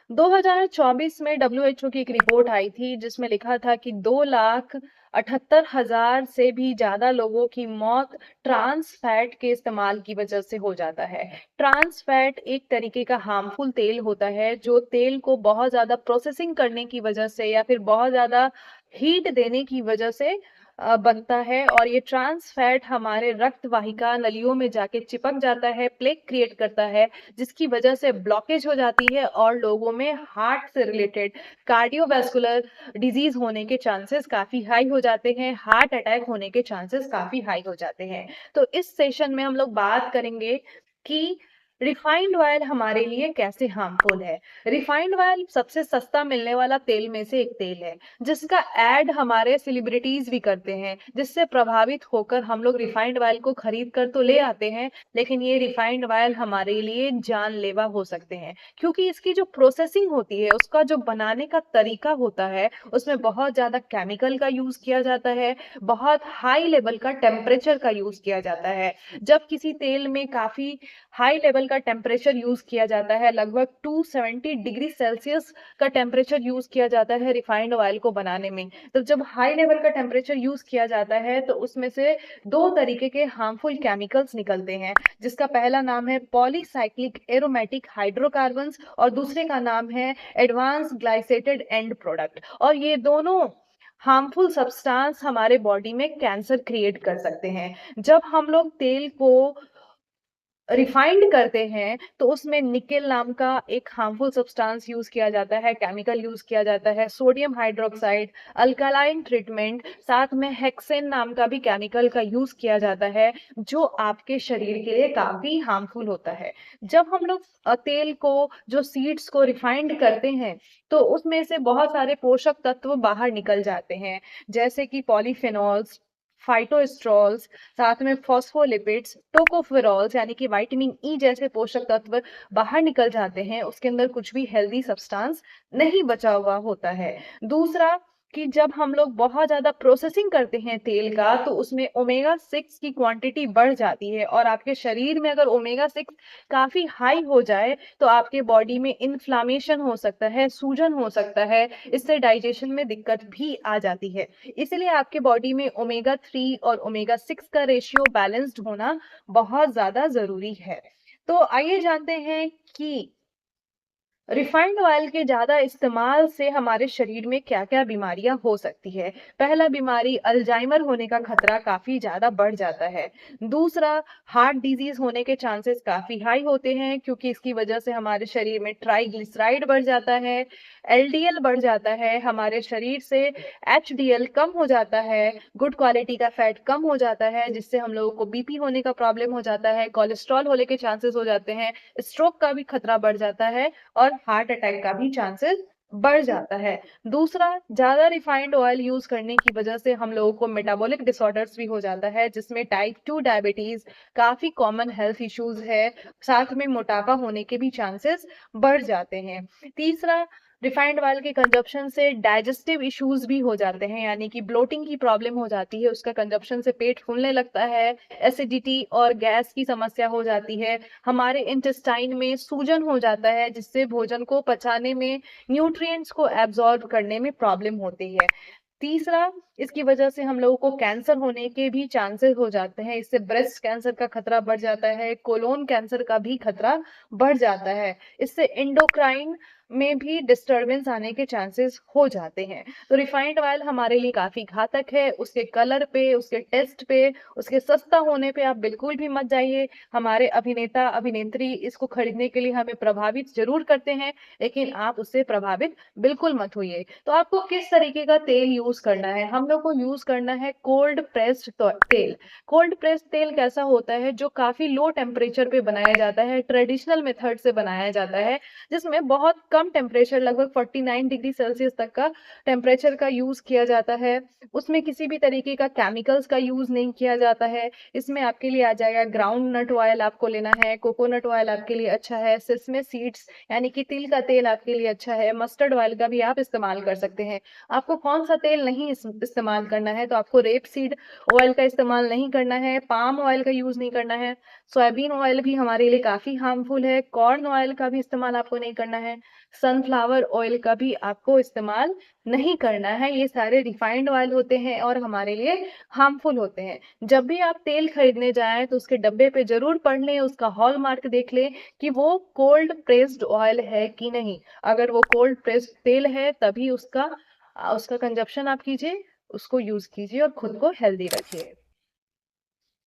2024 में डब्ल्यूएचओ की एक रिपोर्ट आई थी जिसमें लिखा था कि 2,78,000 से भी ज्यादा लोगों की मौत ट्रांस फैट के इस्तेमाल की वजह से हो जाता है। ट्रांस फैट एक तरीके का हार्मफुल तेल होता है जो तेल को बहुत ज्यादा प्रोसेसिंग करने की वजह से या फिर बहुत ज्यादा हीट देने की वजह से बनता है, और ये ट्रांस फैट हमारे रक्त वाहिका नलियों में जाके चिपक जाता है, प्लेक क्रिएट करता है, जिसकी वजह से ब्लॉकेज हो जाती है और लोगों में हार्ट से रिलेटेड कार्डियोवैस्कुलर डिजीज होने के चांसेस काफी हाई हो जाते हैं, हार्ट अटैक होने के चांसेस काफी हाई हो जाते हैं। तो इस सेशन में हम लोग बात करेंगे कि रिफाइंड ऑयल हमारे लिए कैसे हार्मफुल है। रिफाइंड ऑयल सबसे सस्ता मिलने वाला तेल में से एक तेल है जिसका ऐड हमारे सेलिब्रिटीज भी करते हैं, जिससे प्रभावित होकर हम लोग रिफाइंड ऑयल को खरीद कर तो ले आते हैं, लेकिन ये रिफाइंड ऑयल हमारे लिए जानलेवा हो सकते हैं क्योंकि इसकी जो प्रोसेसिंग होती है, उसका जो बनाने का तरीका होता है, उसमें बहुत ज्यादा केमिकल का यूज किया जाता है, बहुत हाई लेवल का टेम्परेचर का यूज किया जाता है। जब किसी तेल में काफी हाई लेवल का टेम्परेचर यूज किया जाता है, लगभग 270 डिग्री सेल्सियस का टेम्परेचर यूज किया जाता है रिफाइंड ऑयल को बनाने में। तो जब हाई लेवल का टेम्परेचर यूज किया जाता है तो उसमें से दो तरीके के हार्मफुल केमिकल्स निकलते हैं, जिसका पहला नाम है पॉलीसाइक्लिक एरोमेटिक हाइड्रोकार्बन्स और दूसरे का नाम है एडवांस ग्लाइसेटेड एंड प्रोडक्ट। और ये दोनों हार्मफुल सब्सटेंस हमारे बॉडी में कैंसर क्रिएट कर सकते हैं। जब हम लोग तेल को रिफाइंड करते हैं तो उसमें निकेल नाम का एक हार्मफुल सब्सटेंस यूज किया जाता है, केमिकल यूज किया जाता है, सोडियम हाइड्रोक्साइड, अल्कालाइन ट्रीटमेंट, साथ में हेक्सेन नाम का भी केमिकल का यूज किया जाता है जो आपके शरीर के लिए काफी हार्मफुल होता है। जब हम लोग तेल को, जो सीड्स को रिफाइंड करते हैं, तो उसमें से बहुत सारे पोषक तत्व बाहर निकल जाते हैं, जैसे कि पॉलीफेनॉल्स, फाइटोस्ट्रॉल्स, साथ में फॉस्फोलिपिड्स, टोकोफेरॉल्स यानी कि विटामिन ई जैसे पोषक तत्व बाहर निकल जाते हैं। उसके अंदर कुछ भी हेल्दी सब्सटेंस नहीं बचा हुआ होता है। दूसरा कि जब हम लोग बहुत ज्यादा प्रोसेसिंग करते हैं तेल का तो उसमें ओमेगा 6 की क्वांटिटी बढ़ जाती है, और आपके शरीर में अगर ओमेगा 6 काफी हाई हो जाए तो आपके बॉडी में इन्फ्लामेशन हो सकता है, सूजन हो सकता है, इससे डाइजेशन में दिक्कत भी आ जाती है। इसलिए आपके बॉडी में ओमेगा 3 और ओमेगा 6 का रेशियो बैलेंस्ड होना बहुत ज्यादा जरूरी है। तो आइए जानते हैं कि रिफाइंड ऑयल के ज्यादा इस्तेमाल से हमारे शरीर में क्या-क्या बीमारियां हो सकती है। पहला बीमारी अल्जाइमर होने का खतरा काफी ज्यादा बढ़ जाता है। दूसरा, हार्ट डिजीज होने के चांसेस काफी हाई होते हैं क्योंकि इसकी वजह से हमारे शरीर में ट्राइग्लिसराइड बढ़ जाता है, एलडीएल बढ़ जाता है, हमारे शरीर से एचडीएल कम हो जाता है, गुड क्वालिटी का फैट कम हो जाता है, जिससे हम लोगों को बीपी होने का प्रॉब्लम हो जाता है, कोलेस्ट्रॉल होने के चांसेस हो जाते हैं, स्ट्रोक का भी खतरा बढ़ जाता है और हार्ट अटैक का भी चांसेस बढ़ जाता है। दूसरा, ज्यादा रिफाइंड ऑयल यूज करने की वजह से हम लोगों को मेटाबॉलिक डिसऑर्डर्स भी हो जाता है, जिसमें टाइप 2 डायबिटीज काफी कॉमन हेल्थ इश्यूज है, साथ में मोटापा होने के भी चांसेस बढ़ जाते हैं। तीसरा, रिफाइंड ऑयल के कंजप्शन से डाइजेस्टिव इश्यूज भी हो जाते हैं, यानी कि ब्लोटिंग की प्रॉब्लम हो जाती है, उसका कंजप्शन से पेट फूलने लगता है, एसिडिटी और गैस की समस्या हो जाती है, हमारे इंटेस्टाइन में सूजन हो जाता है, जिससे भोजन को पचाने में, न्यूट्रिएंट्स को एब्जॉर्ब करने में प्रॉब्लम होती है। तीसरा, इसकी वजह से हम लोगों को कैंसर होने के भी चांसेस हो जाते हैं, इससे ब्रेस्ट कैंसर का खतरा बढ़ जाता है, कोलोन कैंसर का भी खतरा बढ़ जाता है, इससे एंडोक्राइन में भी डिस्टरबेंस आने के चांसेस हो जाते हैं। तो रिफाइंड ऑयल हमारे लिए काफी घातक है, उसके कलर पे, उसके टेस्ट पे, उसके सस्ता होने पे आप बिल्कुल भी मत जाइए। हमारे अभिनेता अभिनेत्री इसको खरीदने के लिए हमें प्रभावित जरूर करते हैं, लेकिन आप उससे प्रभावित बिल्कुल मत होइए। तो आपको किस तरीके का तेल यूज करना है? हम लोग को यूज करना है कोल्ड प्रेस्ड तेल। कोल्ड प्रेस्ड तेल कैसा होता है? जो काफी लो टेम्परेचर पे बनाया जाता है, ट्रेडिशनल मेथड से बनाया जाता है, जिसमें बहुत कम टेम्परेचर, लगभग 49 डिग्री सेल्सियस तक का टेम्परेचर का यूज किया जाता है। उसमें किसी भी तरीके का केमिकल्स का यूज नहीं किया जाता है। इसमें आपके लिए आ जाएगा ग्राउंड नट ऑयल आपको लेना है, कोकोनट ऑयल आपके लिए अच्छा है, सिसमे सीड्स यानी कि तिल का तेल आपके लिए अच्छा है, मस्टर्ड ऑयल का भी आप इस्तेमाल कर सकते हैं। आपको कौन सा तेल नहीं इस्तेमाल करना है? तो आपको रेप सीड ऑयल का इस्तेमाल नहीं करना है, पाम ऑयल का यूज नहीं करना है, सोयाबीन ऑयल भी हमारे लिए काफी हार्मफुल है, कॉर्न ऑयल का भी इस्तेमाल आपको नहीं करना है, सनफ्लावर ऑयल का भी आपको इस्तेमाल नहीं करना है। ये सारे रिफाइंड ऑयल होते हैं और हमारे लिए हार्मफुल होते हैं। जब भी आप तेल खरीदने जाएँ तो उसके डब्बे पे ज़रूर पढ़ लें, उसका हॉलमार्क देख लें कि वो कोल्ड प्रेस्ड ऑयल है कि नहीं। अगर वो कोल्ड प्रेस्ड तेल है तभी उसका कंज़प्शन आप कीजिए, उसको यूज़ कीजिए और खुद को हेल्दी रखिए।